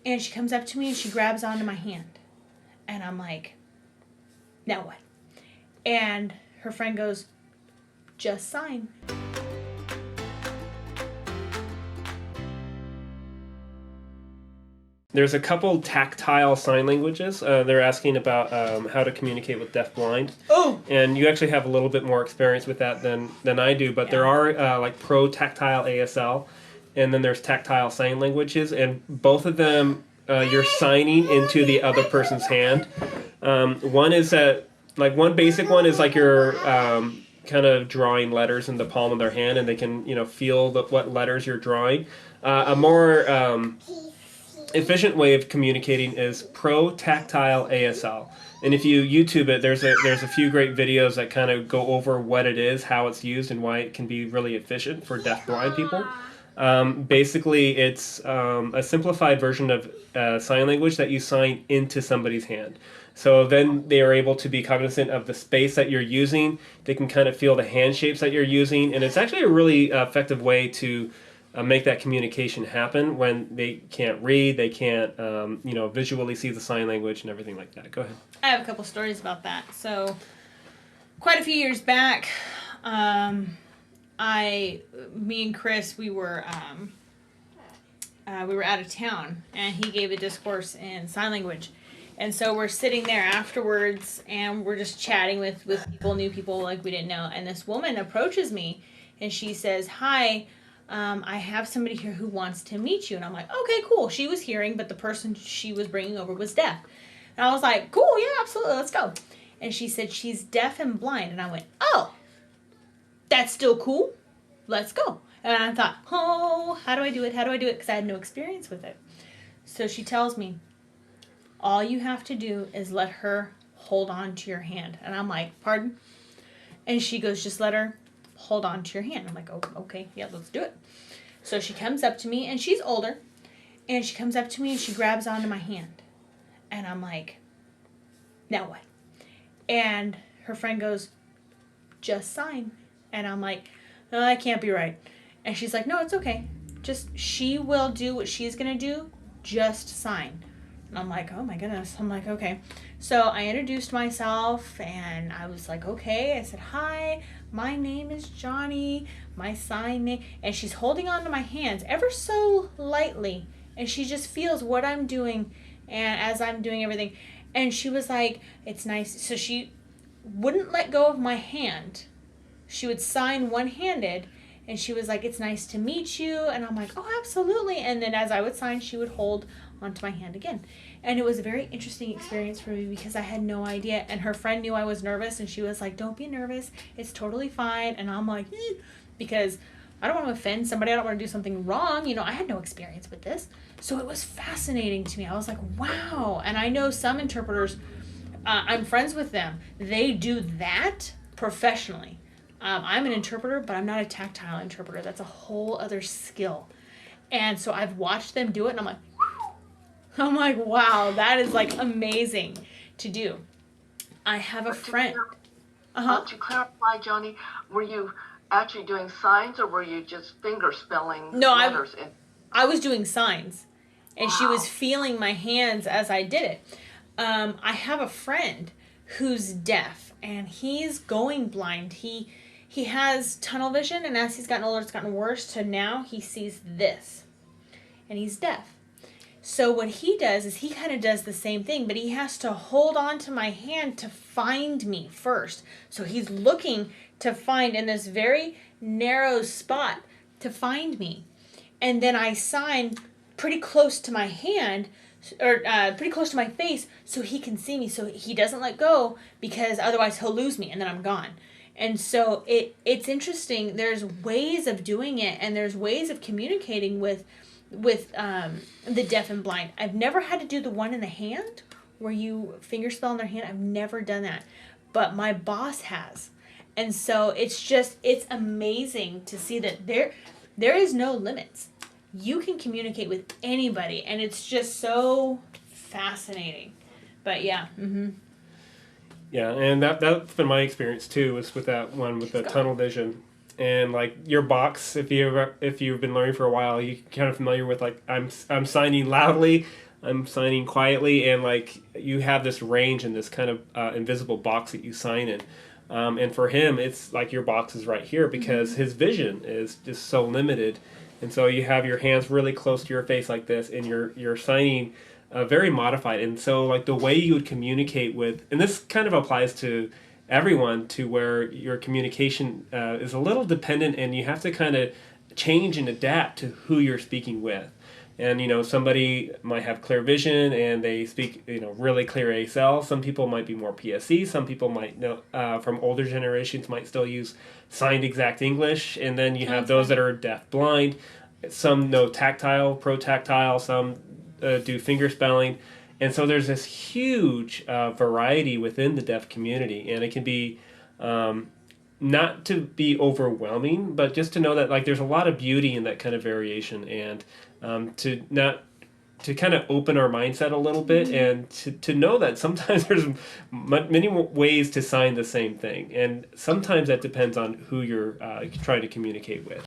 And she comes up to me and she grabs onto my hand. And I'm like, now what? And her friend goes, just sign. There's a couple tactile sign languages. They're asking about how to communicate with deafblind. Oh! And you actually have a little bit more experience with that than I do. But there are like Pro-tactile ASL, and then there's tactile sign languages. And both of them, you're signing into the other person's hand. One is one basic one is like you're kind of drawing letters in the palm of their hand, and they can feel what letters you're drawing. A more efficient way of communicating is Pro-tactile ASL. And if you YouTube it, there's a few great videos that kind of go over what it is, how it's used, and why it can be really efficient for deaf-blind people. Basically, it's a simplified version of sign language that you sign into somebody's hand. So then they are able to be cognizant of the space that you're using. They can kind of feel the hand shapes that you're using. And it's actually a really effective way to make that communication happen when they can't read, they can't, visually see the sign language and everything like that. Go ahead. I have a couple stories about that. So, quite a few years back, me and Chris, we were out of town, and he gave a discourse in sign language. And so we're sitting there afterwards, and we're just chatting with people, new people like we didn't know. And this woman approaches me, and she says, "Hi, I have somebody here who wants to meet you." And I'm like, okay, cool. She was hearing, but the person she was bringing over was deaf. And I was like, cool, yeah, absolutely, let's go. And she said she's deaf and blind. And I went, oh, that's still cool. Let's go. And I thought, oh, how do I do it? How do I do it? Because I had no experience with it. So she tells me, all you have to do is let her hold on to your hand. And I'm like, pardon? And she goes, just let her hold on to your hand. I'm like, oh, okay, yeah, let's do it. So she comes up to me, and she's older, and she comes up to me and she grabs onto my hand. And I'm like, now what? And her friend goes, just sign. And I'm like, no, that can't be right. And she's like, no, it's okay. She will do what she's going to do. Just sign. And I'm like, oh my goodness. I'm like, okay. So I introduced myself, and I was like, okay. I said, hi, my name is Johnny, my sign name. And she's holding on to my hands ever so lightly. And she just feels what I'm doing, and as I'm doing everything. And she was like, it's nice. So she wouldn't let go of my hand. She would sign one-handed, and she was like, it's nice to meet you. And I'm like, oh, absolutely. And then as I would sign, she would hold onto my hand again. And it was a very interesting experience for me because I had no idea. And her friend knew I was nervous, and she was like, don't be nervous. It's totally fine. And I'm like, because I don't want to offend somebody. I don't want to do something wrong. I had no experience with this. So it was fascinating to me. I was like, wow. And I know some interpreters, I'm friends with them. They do that professionally. I'm an interpreter, but I'm not a tactile interpreter. That's a whole other skill. And so I've watched them do it, and I'm like, wow, that is like amazing to do. I have a friend. To clarify, Johnny, were you actually doing signs, or were you just finger spelling letters? I was doing signs, and she was feeling my hands as I did it. I have a friend who's deaf, and he's going blind. He has tunnel vision, and as he's gotten older, it's gotten worse to now he sees this, and he's deaf. So what he does is he kind of does the same thing, but he has to hold on to my hand to find me first. So he's looking to find in this very narrow spot to find me. And then I sign pretty close to my hand, or pretty close to my face, so he can see me. So he doesn't let go, because otherwise he'll lose me, and then I'm gone. And so it's interesting. There's ways of doing it, and there's ways of communicating with the deaf and blind. I've never had to do the one in the hand where you finger spell in their hand. I've never done that, but my boss has. And so it's amazing to see that there is no limits. You can communicate with anybody, and it's just so fascinating. But yeah. Mm-hmm. Yeah, and that's been my experience too, was with that one with the tunnel vision. And like your box, if you've been learning for a while, you're kind of familiar with, like, I'm signing loudly, I'm signing quietly, and like you have this range and this kind of invisible box that you sign in. And for him, it's like your box is right here because his vision is just so limited. And so you have your hands really close to your face like this, and you're signing very modified. And so like the way you would communicate with, and this kind of applies to everyone, to where your communication is a little dependent, and you have to kind of change and adapt to who you're speaking with. And, you know, somebody might have clear vision and they speak, you know, really clear ASL. Some people might be more PSE. Some people might know, from older generations might still use signed exact English. And then you have those that are deaf blind. Some know tactile, pro-tactile. Some do finger spelling. And so there's this huge variety within the deaf community. And it can be not to be overwhelming, but just to know that like there's a lot of beauty in that kind of variation, and to kind of open our mindset a little bit, and to know that sometimes there's many ways to sign the same thing, and sometimes that depends on who you're trying to communicate with.